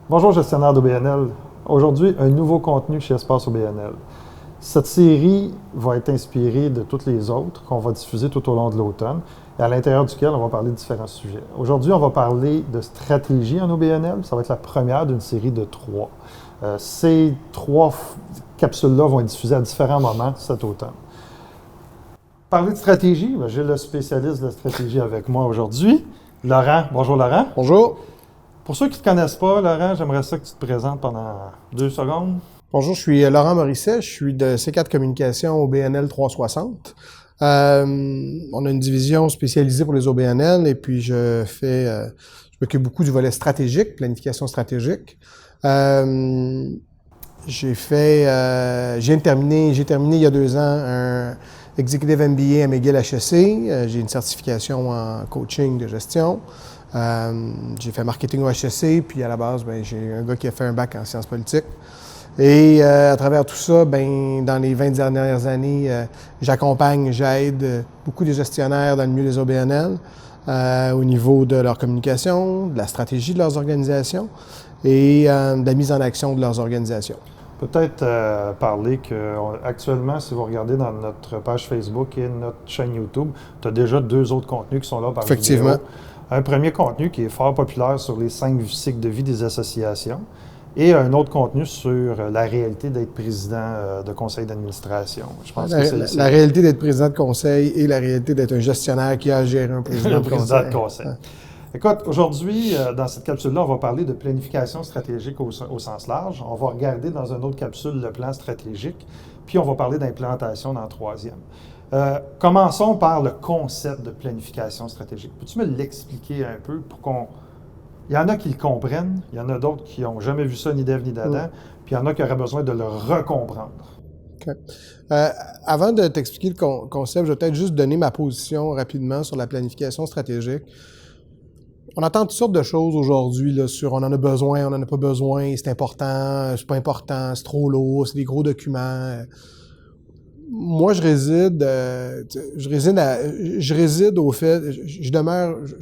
Bonjour gestionnaire d'OBNL. Aujourd'hui, un nouveau contenu chez Espace OBNL. Cette série va être inspirée de toutes les autres qu'on va diffuser tout au long de l'automne et à l'intérieur duquel on va parler de différents sujets. Aujourd'hui, on va parler de stratégie en OBNL. Ça va être la première d'une série de 3. Ces 3 capsules-là vont être diffusées à différents moments cet automne. Parler de stratégie, j'ai le spécialiste de la stratégie avec moi aujourd'hui, Laurent. Bonjour Laurent. Bonjour. Pour ceux qui ne te connaissent pas, Laurent, j'aimerais ça que tu te présentes pendant 2 secondes. Bonjour, je suis Laurent Morisset, je suis de C4 Communication au OBNL 360. On a une division spécialisée pour les OBNL et puis je m'occupe beaucoup du volet stratégique, planification stratégique. J'ai terminé il y a 2 ans un Executive MBA à McGill HEC. J'ai une certification en coaching de gestion. J'ai fait marketing au HEC, puis à la base, j'ai un gars qui a fait un bac en sciences politiques. Et à travers tout ça, dans les 20 dernières années, j'aide beaucoup de gestionnaires dans le milieu des OBNL au niveau de leur communication, de la stratégie de leurs organisations et de la mise en action de leurs organisations. Peut-être parler qu'actuellement, si vous regardez dans notre page Facebook et notre chaîne YouTube, tu as déjà 2 autres contenus qui sont là par Effectivement. vidéo. Un premier contenu qui est fort populaire sur les 5 cycles de vie des associations et un autre contenu sur la réalité d'être président de conseil d'administration. Je pense que la réalité d'être président de conseil et la réalité d'être un gestionnaire qui a géré un président de conseil. Écoute, aujourd'hui, dans cette capsule-là, on va parler de planification stratégique au sens large. On va regarder dans une autre capsule le plan stratégique, puis on va parler d'implantation dans le 3e. Commençons par le concept de planification stratégique. Peux-tu me l'expliquer un peu pour qu'on... Il y en a qui le comprennent, il y en a d'autres qui n'ont jamais vu ça ni d'Ève ni d'Adam, puis il y en a qui auraient besoin de le recomprendre. OK. Avant de t'expliquer le concept, je vais peut-être juste donner ma position rapidement sur la planification stratégique. On entend toutes sortes de choses aujourd'hui là, sur on en a besoin, on n'en a pas besoin, c'est important, c'est pas important, c'est trop lourd, c'est des gros documents. Moi, je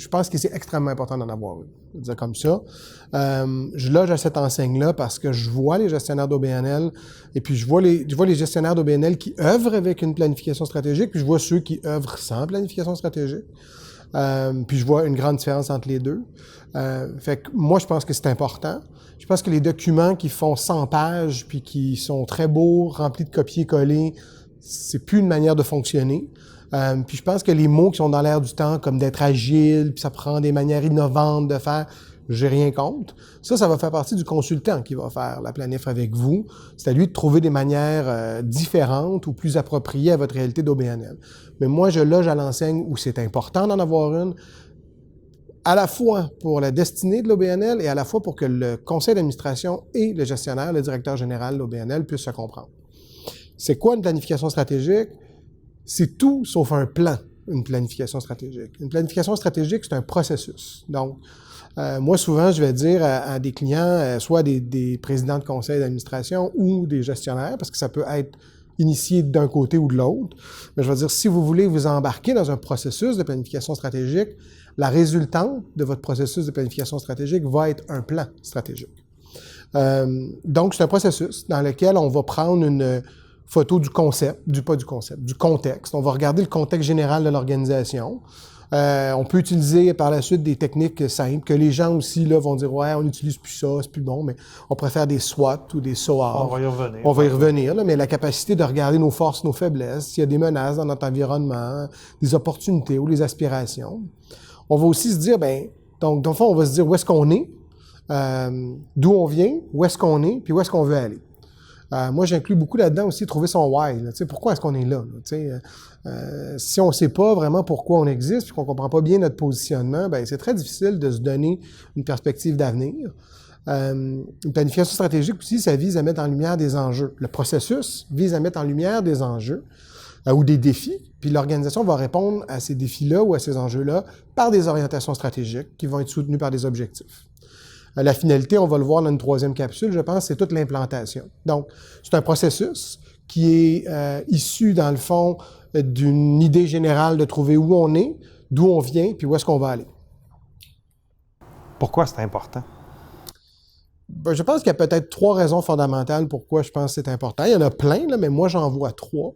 pense que c'est extrêmement important d'en avoir une. Je veux dire comme ça. Je loge à cette enseigne-là parce que je vois les gestionnaires d'OBNL et puis je vois les gestionnaires d'OBNL qui œuvrent avec une planification stratégique, puis je vois ceux qui œuvrent sans planification stratégique. Puis je vois une grande différence entre les deux. Fait que moi, je pense que c'est important. Je pense que les documents qui font 100 pages puis qui sont très beaux, remplis de copier-coller, c'est plus une manière de fonctionner. Puis je pense que les mots qui sont dans l'air du temps, comme d'être agile, puis ça prend des manières innovantes de faire, j'ai rien contre. Ça va faire partie du consultant qui va faire la planif avec vous. C'est à lui de trouver des manières différentes ou plus appropriées à votre réalité d'OBNL. Mais moi, je loge à l'enseigne où c'est important d'en avoir une, à la fois pour la destinée de l'OBNL et à la fois pour que le conseil d'administration et le gestionnaire, le directeur général de l'OBNL puissent se comprendre. C'est quoi une planification stratégique? C'est tout sauf un plan, une planification stratégique. Une planification stratégique, c'est un processus. Donc, moi, souvent, je vais dire à des clients, soit des présidents de conseil d'administration ou des gestionnaires, parce que ça peut être initié d'un côté ou de l'autre, mais je vais dire, si vous voulez vous embarquer dans un processus de planification stratégique, la résultante de votre processus de planification stratégique va être un plan stratégique. Donc, c'est un processus dans lequel on va prendre une photo du contexte. On va regarder le contexte général de l'organisation. On peut utiliser par la suite des techniques simples que les gens aussi là, vont dire « Ouais, on n'utilise plus ça, c'est plus bon, mais on préfère des SWOT ou des SOAR. » On va y revenir, là, mais la capacité de regarder nos forces, nos faiblesses, s'il y a des menaces dans notre environnement, des opportunités ou des aspirations. On va aussi se dire, donc, dans le fond, on va se dire où est-ce qu'on est, d'où on vient, où est-ce qu'on est, puis où est-ce qu'on veut aller. Moi, j'inclus beaucoup là-dedans aussi trouver son why. Là, pourquoi est-ce qu'on est là? Si on ne sait pas vraiment pourquoi on existe puis qu'on ne comprend pas bien notre positionnement, c'est très difficile de se donner une perspective d'avenir. Une planification stratégique aussi, ça vise à mettre en lumière des enjeux. Le processus vise à mettre en lumière des enjeux ou des défis, puis l'organisation va répondre à ces défis-là ou à ces enjeux-là par des orientations stratégiques qui vont être soutenues par des objectifs. La finalité, on va le voir dans une 3e capsule, je pense, c'est toute l'implantation. Donc, c'est un processus qui est issu, dans le fond, d'une idée générale de trouver où on est, d'où on vient, puis où est-ce qu'on va aller. Pourquoi c'est important? Je pense qu'il y a peut-être 3 raisons fondamentales pourquoi je pense que c'est important. Il y en a plein, là, mais moi, j'en vois 3.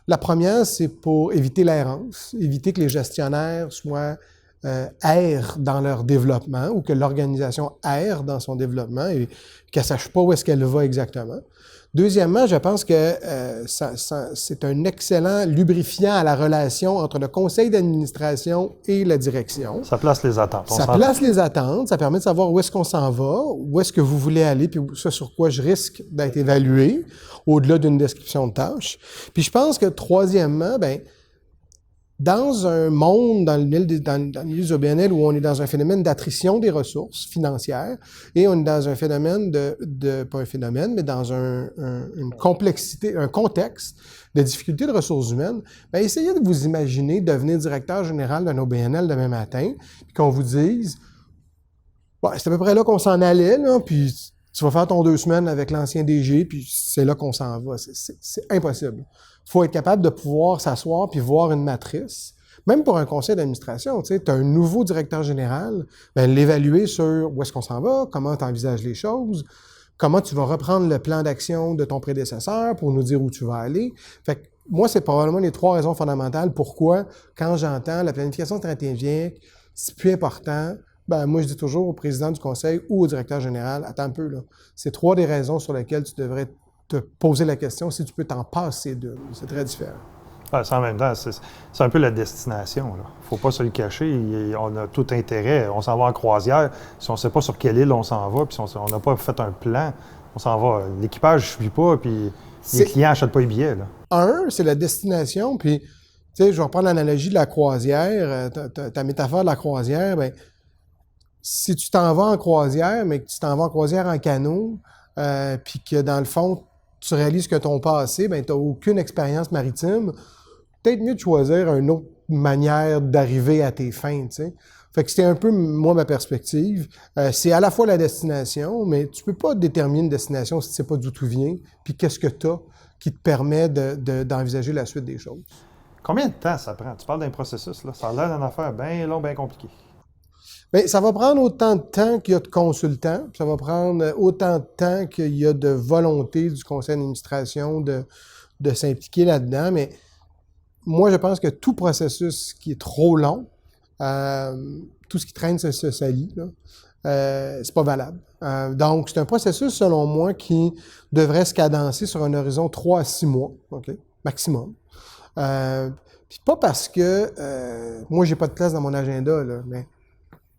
La première, c'est pour éviter l'errance, éviter que les gestionnaires soient errent dans leur développement ou que l'organisation erre dans son développement et qu'elle ne sache pas où est-ce qu'elle va exactement. Deuxièmement, je pense que c'est un excellent lubrifiant à la relation entre le conseil d'administration et la direction. Ça place les attentes. Ça place les attentes, ça permet de savoir où est-ce qu'on s'en va, où est-ce que vous voulez aller, puis ce sur quoi je risque d'être évalué, au-delà d'une description de tâche. Puis je pense que troisièmement, dans un monde, dans le milieu du OBNL, où on est dans un phénomène d'attrition des ressources financières, et on est dans un phénomène pas un phénomène, mais dans une complexité, un contexte de difficulté de ressources humaines, essayez de vous imaginer devenir directeur général d'un OBNL demain matin, puis qu'on vous dise, c'est à peu près là qu'on s'en allait, là, puis tu vas faire ton 2 semaines avec l'ancien DG, puis c'est là qu'on s'en va. C'est impossible. Il faut être capable de pouvoir s'asseoir puis voir une matrice. Même pour un conseil d'administration, tu as un nouveau directeur général, l'évaluer sur où est-ce qu'on s'en va, comment tu envisages les choses, comment tu vas reprendre le plan d'action de ton prédécesseur pour nous dire où tu vas aller. Fait que moi, c'est probablement les 3 raisons fondamentales pourquoi, quand j'entends la planification stratégique, c'est plus important. Moi, je dis toujours au président du conseil ou au directeur général, attends un peu, là. C'est 3 des raisons sur lesquelles tu devrais te poser la question si tu peux t'en passer d'eux. C'est très différent. En même temps, c'est un peu la destination. Il ne faut pas se le cacher. On a tout intérêt. On s'en va en croisière. Si on ne sait pas sur quelle île on s'en va, puis si on n'a pas fait un plan, on s'en va. L'équipage ne suit pas, puis les clients n'achètent pas les billets. Là. C'est la destination. Puis, tu sais, je vais reprendre l'analogie de la croisière, ta métaphore de la croisière. Si tu t'en vas en croisière, mais que tu t'en vas en croisière en canot, puis que dans le fond, tu réalises que ton passé, tu n'as aucune expérience maritime, peut-être mieux de choisir une autre manière d'arriver à tes fins, tu sais. Fait que c'était un peu, moi, ma perspective. C'est à la fois la destination, mais tu peux pas déterminer une destination si tu sais pas d'où tu viens, puis qu'est-ce que tu as qui te permet d'envisager la suite des choses. Combien de temps ça prend? Tu parles d'un processus, là. Ça a l'air d'une affaire bien long, bien compliquée. Bien, ça va prendre autant de temps qu'il y a de consultants, ça va prendre autant de temps qu'il y a de volonté du conseil d'administration de s'impliquer là-dedans, mais moi, je pense que tout processus qui est trop long, tout ce qui traîne se salit, c'est pas valable. Donc, c'est un processus, selon moi, qui devrait se cadencer sur un horizon 3 à 6 mois, okay, maximum. Puis pas parce que moi, j'ai pas de place dans mon agenda, là, mais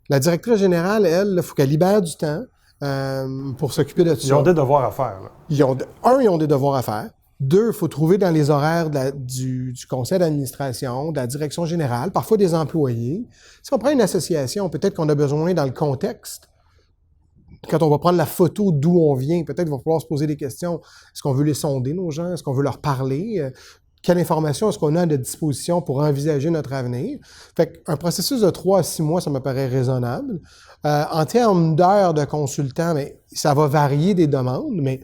la directrice générale, elle, il faut qu'elle libère du temps pour s'occuper de tout ça. Ils ont des devoirs à faire. Là. Ils ont des devoirs à faire. 2, il faut trouver dans les horaires du conseil d'administration, de la direction générale, parfois des employés. Si on prend une association, peut-être qu'on a besoin dans le contexte. Quand on va prendre la photo d'où on vient, peut-être qu'il va falloir se poser des questions. Est-ce qu'on veut les sonder, nos gens? Est-ce qu'on veut leur parler? Quelle information est-ce qu'on a à notre disposition pour envisager notre avenir? Fait qu'un processus de 3 à 6 mois, ça me paraît raisonnable. En termes d'heures de consultant, ça va varier des demandes, mais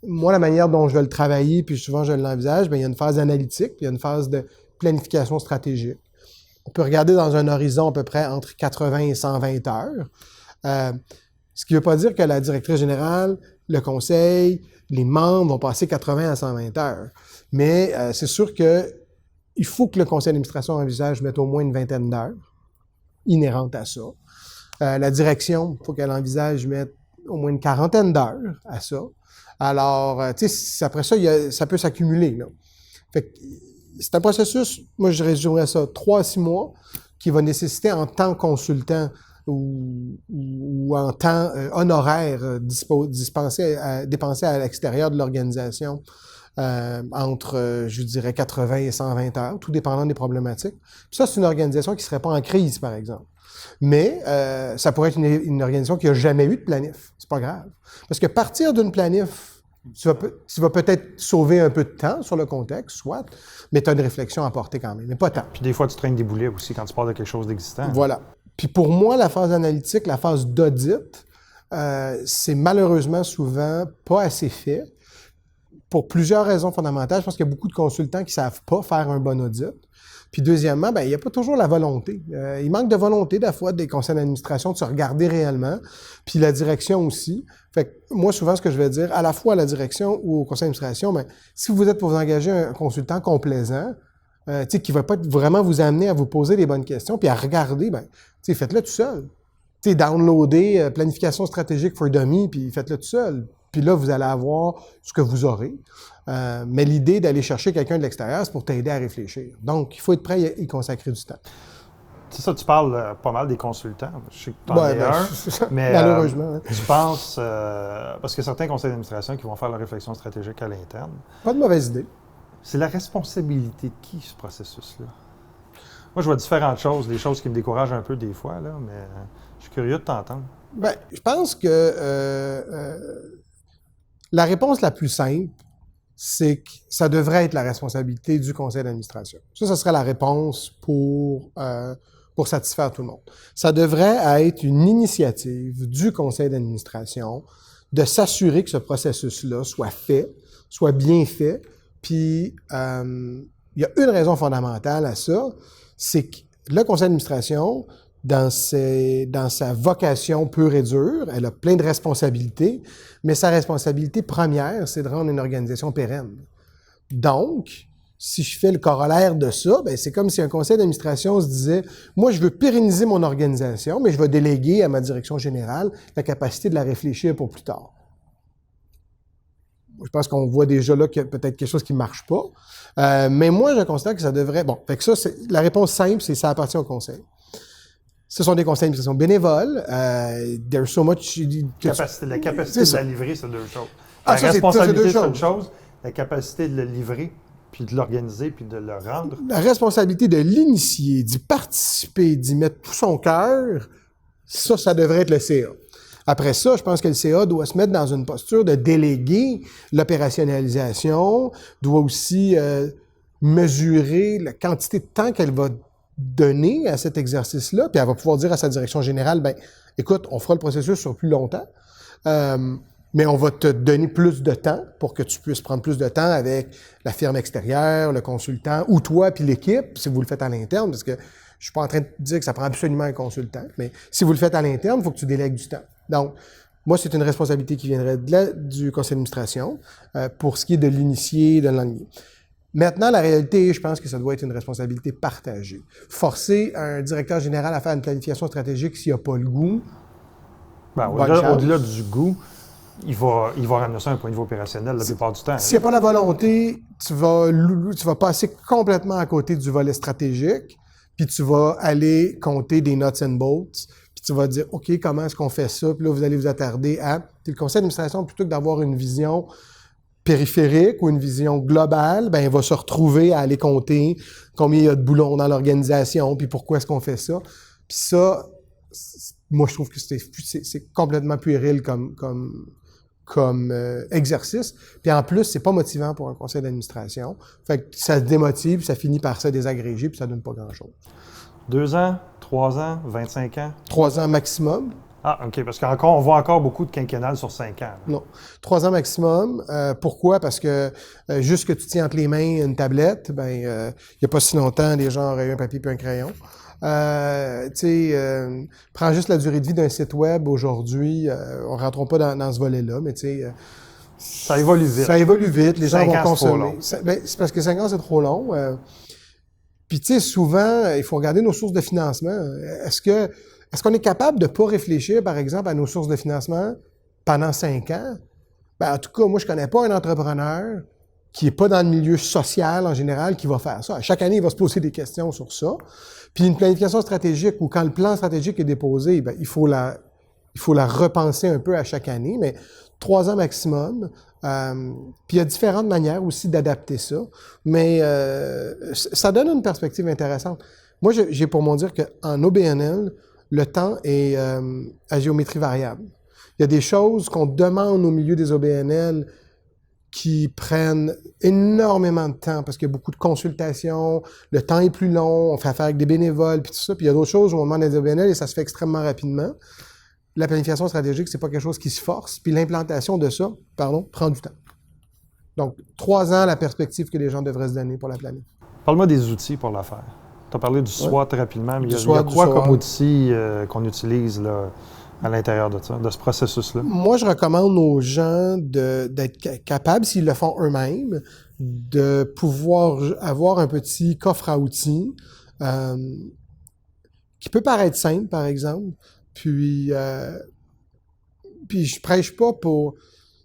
moi, la manière dont je vais le travailler, puis souvent je l'envisage, il y a une phase analytique, puis il y a une phase de planification stratégique. On peut regarder dans un horizon à peu près entre 80 et 120 heures. Ce qui ne veut pas dire que la directrice générale, le conseil, les membres vont passer 80 à 120 heures. Mais c'est sûr qu'il faut que le conseil d'administration envisage mettre au moins une vingtaine d'heures inhérentes à ça. La direction, il faut qu'elle envisage mettre au moins une quarantaine d'heures à ça. Alors, tu sais, après ça, ça peut s'accumuler, là. Fait que c'est un processus, moi je résumerais ça, 3 à 6 mois, qui va nécessiter en temps consultant ou en temps honoraire dépensé à l'extérieur de l'organisation entre, je dirais, 80 et 120 heures, tout dépendant des problématiques. Puis ça, c'est une organisation qui ne serait pas en crise, par exemple. Mais ça pourrait être une organisation qui n'a jamais eu de planif. C'est pas grave. Parce que partir d'une planif, tu vas peut-être sauver un peu de temps sur le contexte, soit, mais tu as une réflexion à porter quand même, mais pas tant. Puis des fois, tu traînes des boulets aussi quand tu parles de quelque chose d'existant. Voilà. Puis pour moi, la phase analytique, la phase d'audit, c'est malheureusement souvent pas assez fait pour plusieurs raisons fondamentales. Je pense qu'il y a beaucoup de consultants qui ne savent pas faire un bon audit. Puis deuxièmement, il n'y a pas toujours la volonté. Il manque de volonté, des fois, des conseils d'administration de se regarder réellement, puis la direction aussi. Fait que moi, souvent, ce que je vais dire, à la fois à la direction ou au conseil d'administration, si vous êtes pour vous engager un consultant complaisant, qui ne va pas vraiment vous amener à vous poser les bonnes questions, puis à regarder, faites-le tout seul. Downloader planification stratégique for dummy, puis faites-le tout seul. Puis là, vous allez avoir ce que vous aurez. Mais l'idée d'aller chercher quelqu'un de l'extérieur, c'est pour t'aider à réfléchir. Donc, il faut être prêt à y consacrer du temps. C'est ça, tu parles pas mal des consultants. Je sais que tu en es un, mais malheureusement. Je pense, parce que certains conseils d'administration qui vont faire la réflexion stratégique à l'interne. Pas de mauvaise idée. C'est la responsabilité de qui, ce processus-là? Moi, je vois différentes choses, des choses qui me découragent un peu des fois, là, mais je suis curieux de t'entendre. Je pense que la réponse la plus simple, c'est que ça devrait être la responsabilité du conseil d'administration. Ça serait la réponse pour satisfaire tout le monde. Ça devrait être une initiative du conseil d'administration de s'assurer que ce processus-là soit fait, soit bien fait. Puis, il y a une raison fondamentale à ça, c'est que le conseil d'administration, dans sa vocation pure et dure, elle a plein de responsabilités, mais sa responsabilité première, c'est de rendre une organisation pérenne. Donc, si je fais le corollaire de ça, c'est comme si un conseil d'administration se disait « Moi, je veux pérenniser mon organisation, mais je vais déléguer à ma direction générale la capacité de la réfléchir pour plus tard. » Je pense qu'on voit déjà là qu'il y a peut-être quelque chose qui ne marche pas. Mais moi, je constate que ça devrait... Bon, fait que ça, la réponse simple, c'est ça appartient au conseil. Ce sont des conseils d'administration bénévoles. There's so much... La capacité de la livrer, c'est deux choses. La responsabilité, c'est une chose. La capacité de le livrer, puis de l'organiser, puis de le rendre. La responsabilité de l'initier, d'y participer, d'y mettre tout son cœur, ça devrait être le CA. Après ça, je pense que le CA doit se mettre dans une posture de déléguer l'opérationnalisation, doit aussi mesurer la quantité de temps qu'elle va donner à cet exercice-là, puis elle va pouvoir dire à sa direction générale, écoute, on fera le processus sur plus longtemps, mais on va te donner plus de temps pour que tu puisses prendre plus de temps avec la firme extérieure, le consultant, ou toi puis l'équipe, si vous le faites à l'interne, parce que je suis pas en train de dire que ça prend absolument un consultant, mais si vous le faites à l'interne, il faut que tu délègues du temps. Donc, moi, c'est une responsabilité qui viendrait du conseil d'administration pour ce qui est de l'initié, de l'enligner. Maintenant, la réalité, je pense que ça doit être une responsabilité partagée. Forcer un directeur général à faire une planification stratégique s'il n'a pas le goût... Au-delà du goût, il va ramener ça à un point de vue opérationnel la plupart du temps. S'il n'y a pas la volonté, tu vas passer complètement à côté du volet stratégique, puis tu vas aller compter des nuts and bolts, puis tu vas dire, OK, comment est-ce qu'on fait ça? Puis là, vous allez vous attarder à... Puis le conseil d'administration, plutôt que d'avoir une vision périphérique ou une vision globale, il va se retrouver à aller compter combien il y a de boulons dans l'organisation, puis pourquoi est-ce qu'on fait ça. Puis ça, moi, je trouve que c'est complètement puéril comme exercice. Puis en plus, c'est pas motivant pour un conseil d'administration. Fait que ça se démotive, ça finit par se désagréger, puis ça donne pas grand-chose. 2 ans, 3 ans, 25 ans? 3 ans maximum. Ah, OK, parce qu'on voit encore beaucoup de quinquennales sur 5 ans. Là. Non. 3 ans maximum. Pourquoi? Parce que juste que tu tiens entre les mains une tablette, il n'y a pas si longtemps, les gens auraient eu un papier et un crayon. Prends juste la durée de vie d'un site web aujourd'hui. On ne rentrera pas dans ce volet-là, mais ça évolue vite. Ça évolue vite. Les gens vont consommer. C'est parce que 5 ans, c'est trop long. Puis, souvent, il faut regarder nos sources de financement. Est-ce qu'on est capable de ne pas réfléchir, par exemple, à nos sources de financement pendant 5 ans? En tout cas, moi, je ne connais pas un entrepreneur qui n'est pas dans le milieu social en général qui va faire ça. Chaque année, il va se poser des questions sur ça. Puis une planification stratégique, ou quand le plan stratégique est déposé, il faut la repenser un peu à chaque année, mais 3 ans maximum. Puis il y a différentes manières aussi d'adapter ça, mais ça donne une perspective intéressante. Moi, j'ai pour mon dire qu'en OBNL, le temps est à géométrie variable. Il y a des choses qu'on demande au milieu des OBNL qui prennent énormément de temps parce qu'il y a beaucoup de consultations, le temps est plus long, on fait affaire avec des bénévoles, puis tout ça. Puis il y a d'autres choses où on demande des OBNL et ça se fait extrêmement rapidement. La planification stratégique, c'est pas quelque chose qui se force. Puis l'implantation de ça, prend du temps. Donc, 3 ans, la perspective que les gens devraient se donner pour la planète. Parle-moi des outils pour la faire. Tu as parlé du SWOT rapidement, mais il y a quoi SWOT. comme outil qu'on utilise là, à l'intérieur de ça, de ce processus-là? Moi, je recommande aux gens d'être capables, s'ils le font eux-mêmes, de pouvoir avoir un petit coffre à outils qui peut paraître simple, par exemple. Puis je prêche pas pour...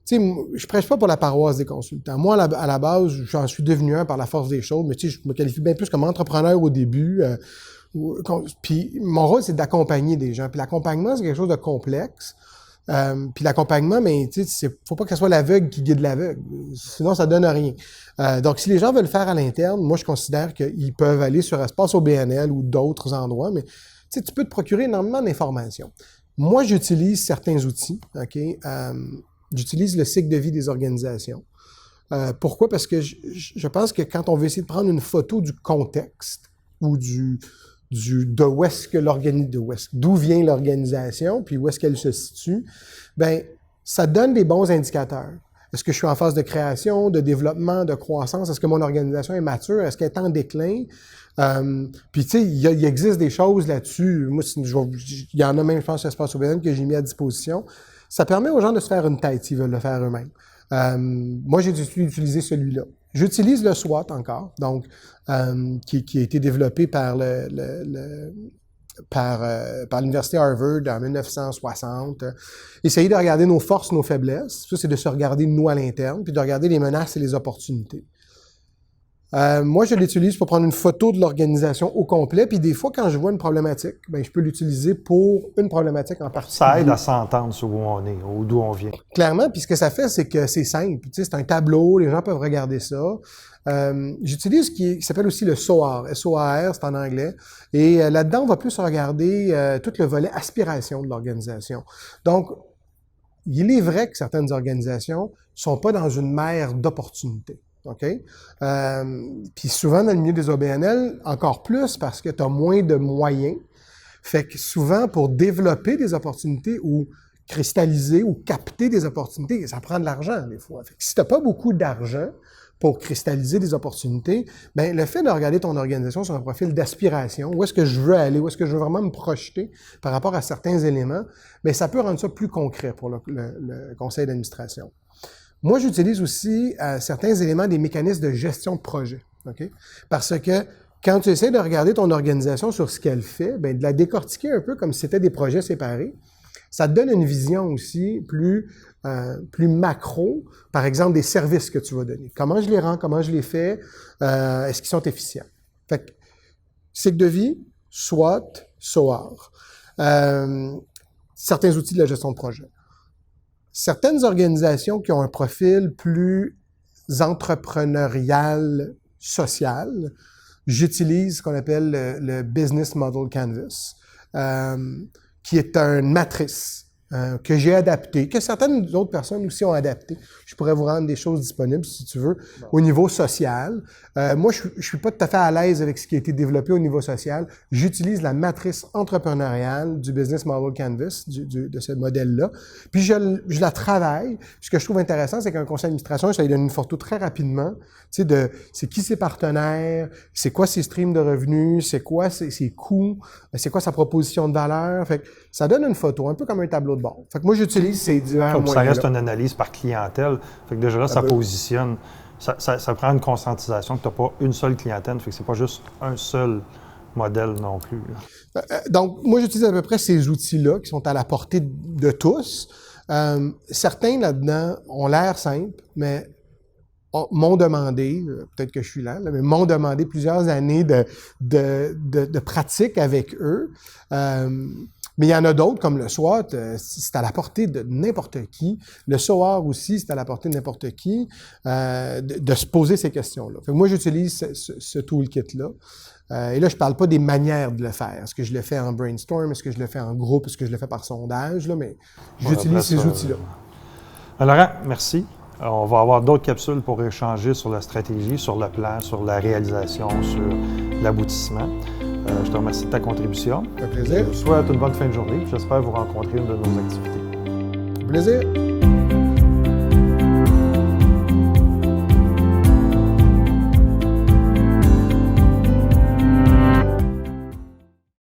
Tu sais, je prêche pas pour la paroisse des consultants. Moi, à la base, j'en suis devenu un par la force des choses, mais tu sais, je me qualifie bien plus comme entrepreneur au début. Puis mon rôle, c'est d'accompagner des gens. Puis l'accompagnement, c'est quelque chose de complexe. Puis l'accompagnement, mais tu sais, faut pas que ce soit l'aveugle qui guide l'aveugle. Sinon, ça donne rien. Donc, si les gens veulent le faire à l'interne, moi, je considère qu'ils peuvent aller sur Espace au BNL ou d'autres endroits, mais tu sais, tu peux te procurer énormément d'informations. Moi, j'utilise certains outils, OK? J'utilise le cycle de vie des organisations. Pourquoi? Parce que je pense que quand on veut essayer de prendre une photo du contexte ou d'où vient l'organisation, puis où est-ce qu'elle se situe, ben ça donne des bons indicateurs. Est-ce que je suis en phase de création, de développement, de croissance? Est-ce que mon organisation est mature? Est-ce qu'elle est en déclin? Puis, tu sais, il existe des choses là-dessus. Moi, il y en a même, je pense, sur Espace OBN que j'ai mis à disposition. Ça permet aux gens de se faire une tête s'ils veulent le faire eux-mêmes. Moi, j'ai utilisé celui-là. J'utilise le SWOT encore, donc qui a été développé par par l'Université Harvard en 1960. Essayer de regarder nos forces, nos faiblesses. Ça, c'est de se regarder nous à l'interne, puis de regarder les menaces et les opportunités. Moi, je l'utilise pour prendre une photo de l'organisation au complet, puis des fois, quand je vois une problématique, ben, je peux l'utiliser pour une problématique en particulier. Ça aide à s'entendre sur où on est, ou d'où on vient. Clairement, puis ce que ça fait, c'est que c'est simple. Tu sais, c'est un tableau, les gens peuvent regarder ça. J'utilise ce qui s'appelle aussi le SOAR. S-O-A-R, c'est en anglais. Et là-dedans, on va plus regarder tout le volet aspiration de l'organisation. Donc, il est vrai que certaines organisations sont pas dans une mer d'opportunités. OK? Puis souvent, dans le milieu des OBNL, encore plus parce que tu as moins de moyens. Fait que souvent, pour développer des opportunités ou cristalliser ou capter des opportunités, ça prend de l'argent des fois. Fait que si tu n'as pas beaucoup d'argent pour cristalliser des opportunités, bien, le fait de regarder ton organisation sur un profil d'aspiration, où est-ce que je veux aller, où est-ce que je veux vraiment me projeter par rapport à certains éléments, bien, ça peut rendre ça plus concret pour le conseil d'administration. Moi, j'utilise aussi certains éléments des mécanismes de gestion de projet. Okay? Parce que quand tu essaies de regarder ton organisation sur ce qu'elle fait, bien, de la décortiquer un peu comme si c'était des projets séparés, ça te donne une vision aussi plus macro, par exemple, des services que tu vas donner. Comment je les rends, comment je les fais, est-ce qu'ils sont efficients? Fait que, cycle de vie, SWOT, SOAR. Certains outils de la gestion de projet. Certaines organisations qui ont un profil plus entrepreneurial, social, j'utilise ce qu'on appelle le Business Model Canvas, qui est une matrice que j'ai adaptée, que certaines autres personnes aussi ont adaptée. Je pourrais vous rendre des choses disponibles, si tu veux, au niveau social. Moi, je suis pas tout à fait à l'aise avec ce qui a été développé au niveau social. J'utilise la matrice entrepreneuriale du Business Model Canvas, de ce modèle-là. Puis, je la travaille. Ce que je trouve intéressant, c'est qu'un conseil d'administration, ça lui donne une photo très rapidement, tu sais, c'est qui ses partenaires, c'est quoi ses streams de revenus, c'est quoi ses coûts, c'est quoi sa proposition de valeur. Fait que ça donne une photo, un peu comme un tableau de bord. Fait que moi, j'utilise ces divers moyens-là. Ça reste une analyse par clientèle. Fait que déjà là, ça positionne. Ça prend une conscientisation que tu n'as pas une seule clientèle. Fait que c'est pas juste un seul modèle non plus. Donc, moi, j'utilise à peu près ces outils-là qui sont à la portée de tous. Certains là-dedans ont l'air simples, mais m'ont demandé, peut-être que je suis lent, mais m'ont demandé plusieurs années de pratique avec eux. Mais il y en a d'autres, comme le SWOT, c'est à la portée de n'importe qui. Le SOAR aussi, c'est à la portée de n'importe qui, de se poser ces questions-là. Fait que moi, j'utilise ce toolkit-là. Et là, je ne parle pas des manières de le faire. Est-ce que je le fais en brainstorm? Est-ce que je le fais en groupe? Est-ce que je le fais par sondage? Là? Mais j'utilise ces outils-là. Laurent, merci. On va avoir d'autres capsules pour échanger sur la stratégie, sur le plan, sur la réalisation, sur l'aboutissement. Je te remercie de ta contribution. Ça fait plaisir. Je vous souhaite une bonne fin de journée. J'espère vous rencontrer une de nos activités. Plaisir.